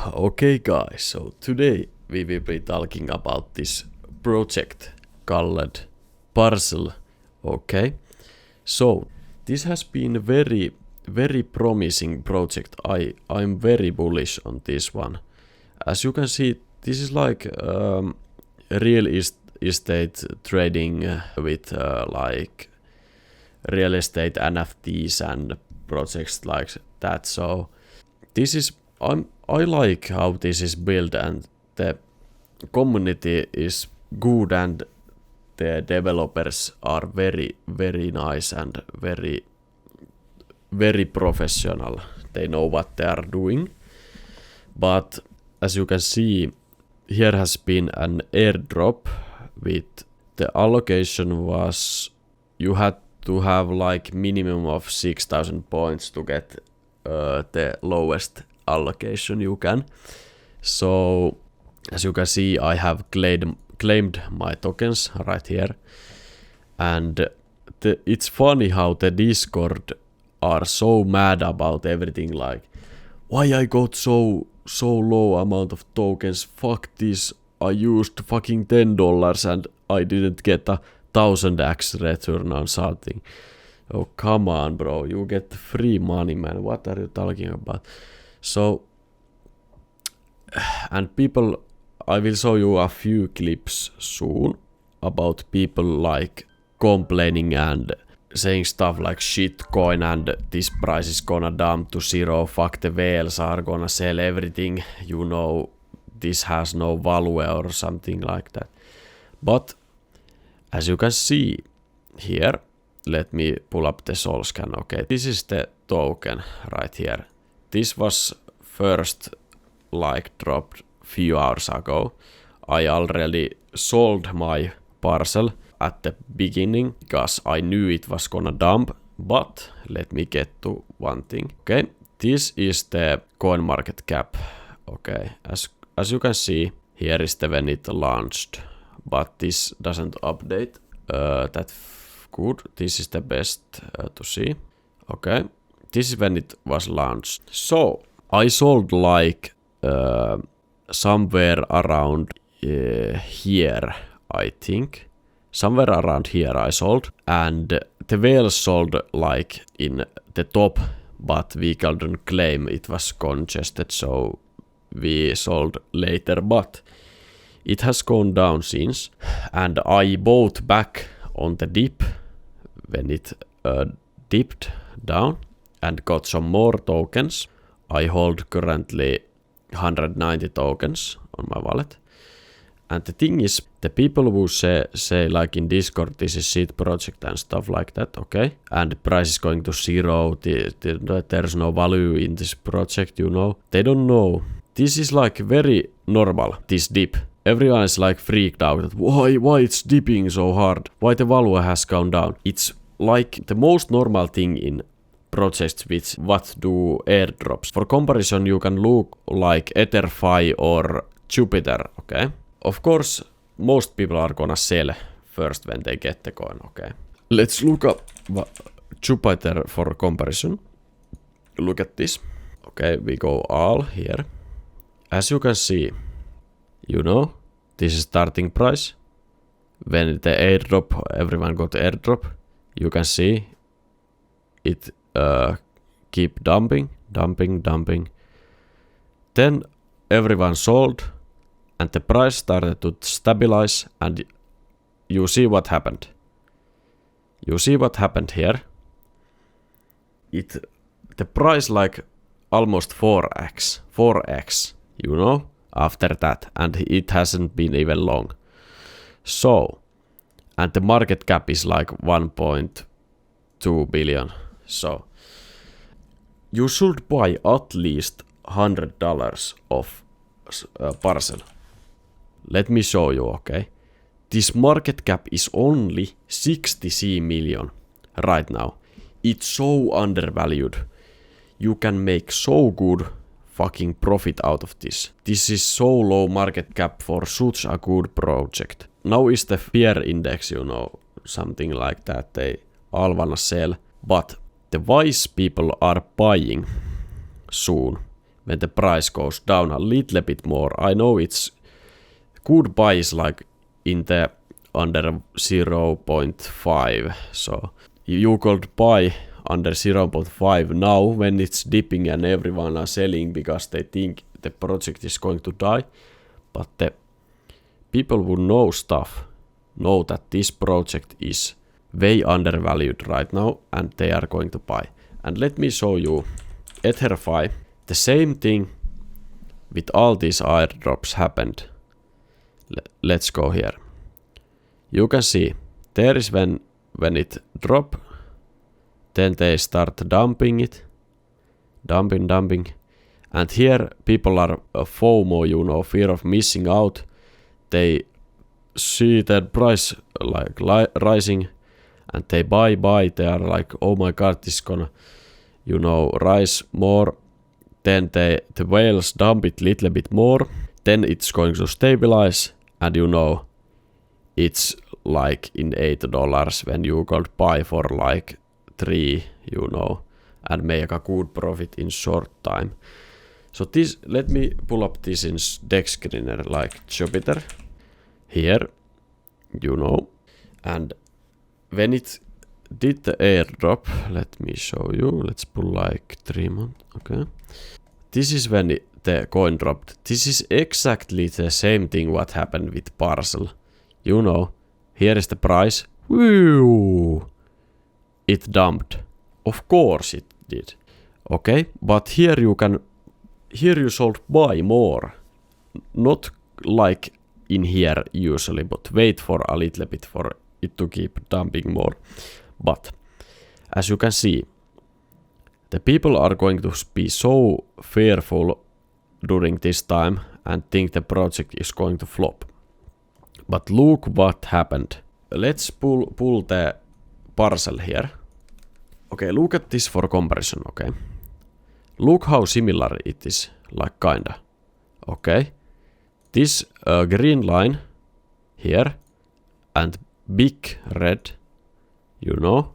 Okay guys, so today we will be talking about this project called Parcel. Okay, so this has been a very promising project. I'm very bullish on this one. As you can see, this is like real estate trading with like real estate NFTs and projects like that. So this is I like how this is built, and the community is good, and the developers are very nice and very professional. They know what they are doing. But as you can see, here has been an airdrop with the allocation was you had to have like minimum of 6,000 points to get the lowest allocation you can. So as you can see, I have claimed my tokens right here, and it's funny how the Discord are so mad about everything, like why I got so low amount of tokens, fuck this, I used fucking $10 and I didn't get 1000x return on something. Oh come on bro, you get free money man, what are you talking about? So, and people, I will show you a few clips soon about people like complaining and saying stuff like shitcoin and this price is gonna dump to zero, fuck the whales are gonna sell everything, you know, this has no value or something like that. But as you can see here, let me pull up the Solscan. Okay, this is the token right here. This was first like dropped few hours ago. I already sold my parcel at the beginning because I knew it was gonna dump. But let me get to one thing. Okay, this is the coin market cap. Okay, as you can see, here is the when it launched, but this doesn't update that good. This is the best to see. Okay, this is when it was launched. So I sold like somewhere around here, I think. Somewhere around here I sold, and the whales sold like in the top, but we couldn't claim, it was congested, so we sold later, but it has gone down since, and I bought back on the dip when it dipped down and got some more tokens. I hold currently 190 tokens on my wallet. And the thing is, the people who say like in Discord, this is shit project and stuff like that, okay? And the price is going to zero, there's no value in this project, you know? They don't know. This is like very normal, this dip. Everyone is like freaked out that why it's dipping so hard? Why the value has gone down? It's like the most normal thing in projects which what do airdrops. For comparison, you can look like Etherfi or Jupiter, okay? Of course, most people are gonna sell first when they get the coin, okay? Let's look up Jupiter for comparison. Look at this. Okay, we go all here. As you can see, you know, this is starting price. When the airdrop, everyone got airdrop, you can see it keep dumping. Then everyone sold, and the price started to stabilize, and you see what happened. You see what happened here. The price like almost 4x, you know, after that, and it hasn't been even long. So, and the market cap is like 1.2 billion. So, you should buy at least $100 of parcel. Let me show you, okay? This market cap is only 60 million right now. It's so undervalued. You can make so good fucking profit out of this. This is so low market cap for such a good project. Now is the fear index, you know, something like that. They all wanna sell, but the wise people are buying soon when the price goes down a little bit more. I know it's good buys like in the under 0.5, so you could buy under 0.5 now when it's dipping and everyone are selling because they think the project is going to die, but the people who know stuff know that this project is way undervalued right now and they are going to buy. And let me show you Etherify. The same thing with all these airdrops happened. Let's go here. You can see there is when it drop, then they start dumping it, dumping, and here people are FOMO, you know, fear of missing out. They see that price like rising and they buy. They are like, oh my god, this is gonna, you know, rise more. Then the whales dump it little bit more. Then it's going to stabilize, and you know, it's like in $8 when you could buy for like 3, you know, and make a good profit in short time. So this, let me pull up this in deck screener like Jupiter here, you know, and when it did the airdrop, let me show you, let's pull like 3 months, okay. This is when the coin dropped. This is exactly the same thing what happened with Parcel. You know, here is the price. Woo! It dumped. Of course it did. Okay, but here you should buy more. Not like in here usually, but wait for a little bit for it to keep dumping more. But as you can see, the people are going to be so fearful during this time and think the project is going to flop. But look what happened. Let's pull the Parcel here. Okay, look at this for comparison, okay? Look how similar it is, like kinda. Okay? This green line here and big red, you know,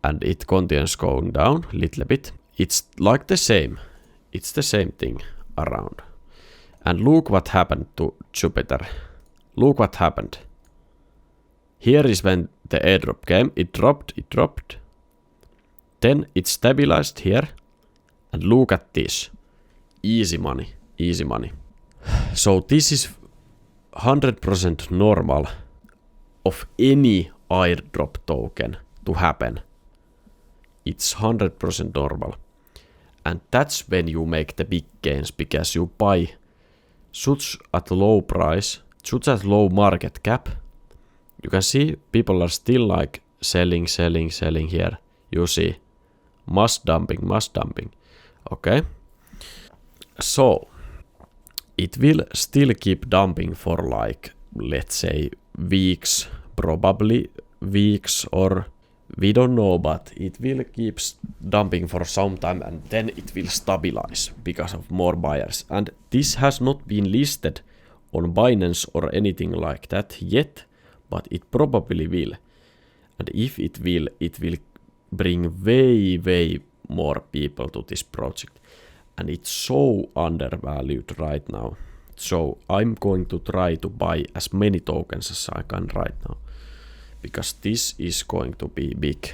and it continues going down a little bit. It's like the same. It's the same thing around. And look what happened to Jupiter. Look what happened. Here is when the airdrop came. It dropped. Then it stabilized here. And look at this. Easy money. So this is 100% normal of any airdrop token to happen. It's 100% normal. And that's when you make the big gains, because you buy such at low price, such at low market cap. You can see people are still like selling here. You see mass dumping. Okay. So it will still keep dumping for like, let's say, weeks, probably weeks, or we don't know, but it will keep dumping for some time and then it will stabilize because of more buyers. And this has not been listed on Binance or anything like that yet, but it probably will. And if it will bring way more people to this project. And it's so undervalued right now. So I'm going to try to buy as many tokens as I can right now, because this is going to be big.